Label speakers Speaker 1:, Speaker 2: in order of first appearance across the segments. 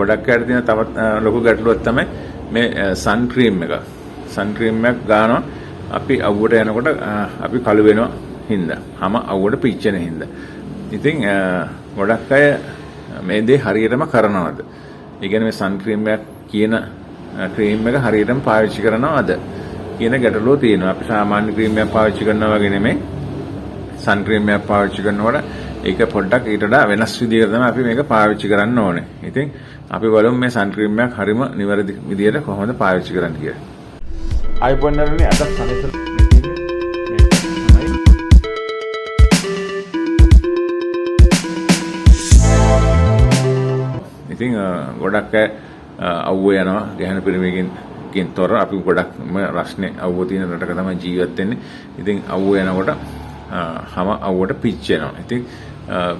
Speaker 1: ගොඩක් අයට තියෙන තවත් ලොකු ගැටලුවක් තමයි මේ සන් ක්‍රීම් එක. සන් ක්‍රීම් එකක් ගන්නවා අපි අවුවට යනකොට අපි කළු වෙනවා හින්දා. හැම අවුවට පිච්චෙන හින්දා. ඉතින් ගොඩක් අය මේ දේ හරියටම කරනවද? ඒ කියන්නේ මේ සන් ක්‍රීම් එකක් කියන ක්‍රීම් එක හරියටම පාවිච්චි කරනවද කියන ගැටලුව තියෙනවා. අපි සාමාන්‍ය ක්‍රීම් එකක් පාවිච්චි කරනවා වගේ නෙමෙයි. සන් ක්‍රීම් එකක් පාවිච්චි කරනකොට ඒක පොඩ්ඩක් ඊට වඩා වෙනස් විදිහකට තමයි අපි මේක පාවිච්චි කරන්න ඕනේ. ඉතින් අපි බලමු මේ සන් ක්‍රීම් එකක් හරිම නිවැරදි විදිහට කොහොමද පාවිච්චි කරන්න කියලා. iPhone වලනේ අද සනසල ඉතින් ගොඩක් අය අවුව යනවා ගැහණු පිරිමියකින් තොර අපි ගොඩක්ම රස්නේ අවුව තියෙන රටක තමයි ජීවත් වෙන්නේ. ඉතින් අවුව යනකොට හැම අවුවට පිච්චෙනවා. ඉතින්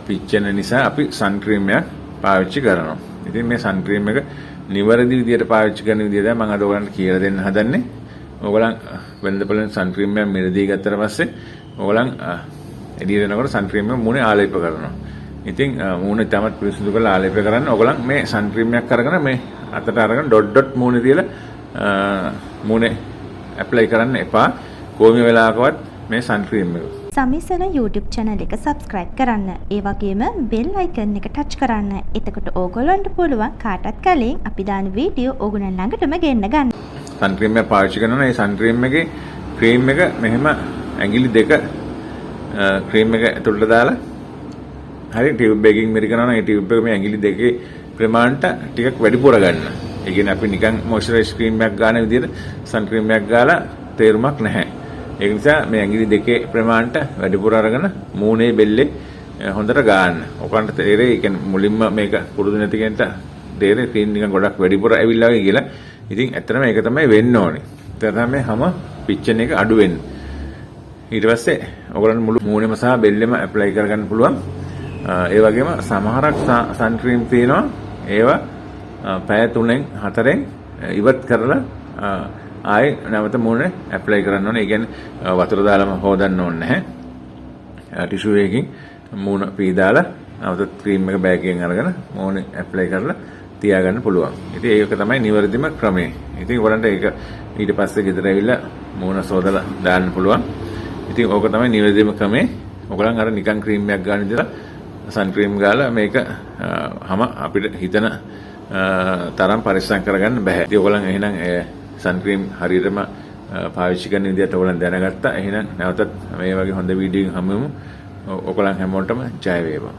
Speaker 1: පිච්චෙන නිසා අපි සන් ක්‍රීම් එකක් පාවිච්චි කරනවා. ඉතින් මේ සන් ක්‍රීම් එක නිවැරදි විදිහට පාවිච්චි කරන විදිහ තමයි මම අද ඔයගලන්ට කියලා දෙන්න හදන්නේ. ඔයගලන් වෙනදපොලෙන් සන් ක්‍රීම් එක මිලදී ගත්තට පස්සේ ඔයගලන් එළියට එනකොට සන් ක්‍රීම් එක මුණේ ආලේප කරනවා. ඉතින් මූණ තමත් පිරිසිදු කරලා ආලේප කරන්න ඔයගලන් මේ සන් ක්‍රීම් එකක් අරගෙන මේ අතට අරගෙන ඩොට් මූණේ තියලා මූණේ ඇප්ලයි කරන්න එපා. කොහොම වෙලාවකවත් මේ සන් ක්‍රීම් එක.
Speaker 2: සමිසන YouTube channel එක subscribe කරන්න. ඒ වගේම bell icon එක touch කරන්න. එතකොට ඕගොල්ලන්ට පුළුවන් කාටත් කලින් අපි දාන වීඩියෝ ඕගොල්ලන් ළඟටම ගෙන්න ගන්න.
Speaker 1: සන් ක්‍රීම් එක පාවිච්චි කරනවා. මේ සන් ක්‍රීම් එකේ ක්‍රීම් එක මෙහෙම ඇඟිලි දෙක ක්‍රීම් එක ඇතුළට දාලා හරි ටියුබ් එකකින් මිරිකනවා. ඒ ටියුබ් එක මේ ඇඟිලි දෙකේ ප්‍රමාණයට ටිකක් වැඩිපුර ගන්න. ඒ කියන්නේ අපි නිකන් මොයිස්චරයිස් ක්‍රීම් එකක් ගන්න විදිහට සන් ක්‍රීම් එකක් ගාලා තේරුමක් නැහැ. ඒ නිසා මේ ඇඟිලි දෙකේ ප්‍රමාණයට වැඩිපුර අරගෙන මූණේ බෙල්ලේ හොඳට ගන්න. ඔකන්ට තේරෙයි. ඒ කියන්නේ මුලින්ම මේක පුරුදු නැති කෙනෙක්ට තේරෙයි ක්‍රීම් නිකන් ගොඩක් වැඩිපුර ඇවිල්ලා වගේ කියලා. ඉතින් ඇත්තටම ඒක තමයි වෙන්න ඕනේ. ඒක තමයි හැම පිච්චෙන එක අඩු වෙන්නේ. ඊට පස්සේ ඔයගොල්ලන් මුළු මූණෙම සහ බෙල්ලෙම ඇප්ලයි කරගන්න පුළුවන්. ඒ වගේම සමහරක් සන් ක්‍රීම් තියෙනවා. ඒවා පැය 3න් 4න් ඉවත් කරලා ආයේ නැවත මූණේ ඇප්ලයි කරන්න ඕනේ. ඒ කියන්නේ වතුර දාලාම හොදන්න ඕනේ නැහැ. ටිෂු එකකින් මූණ පීදාලා නැවත ක්‍රීම් එක බෑග් එකෙන් අරගෙන මූණේ ඇප්ලයි කරලා තියාගන්න පුළුවන්. ඉතින් ඒක තමයි නිවැරදිම ක්‍රමය. ඉතින් ඔයගලන්ට ඒක ඊට පස්සේ ගෙදර ඇවිල්ලා මූණ සෝදලා දාන්න පුළුවන්. ඉතින් ඕක තමයි නිවැරදිම ක්‍රමය. ඔයගලන් අර නිකන් ක්‍රීම් එකක් ගන්න ඉඳලා සන් ක්‍රීම් ගාලා මේක හැම අපිට හිතන තරම් පරිස්සම් කරගන්න බෑ. ඉතින් ඔයගලන් එහෙනම් සන් ක්‍රීම් හරියටම පාවිච්චි කරන විදිහට ඔයගලන් දැනගත්තා. එහෙනම් නැවතත් මේ වගේ හොඳ වීඩියෝ එකකින් හමු වෙමු. ඔයගලන් හැමෝටම ජය වේවා.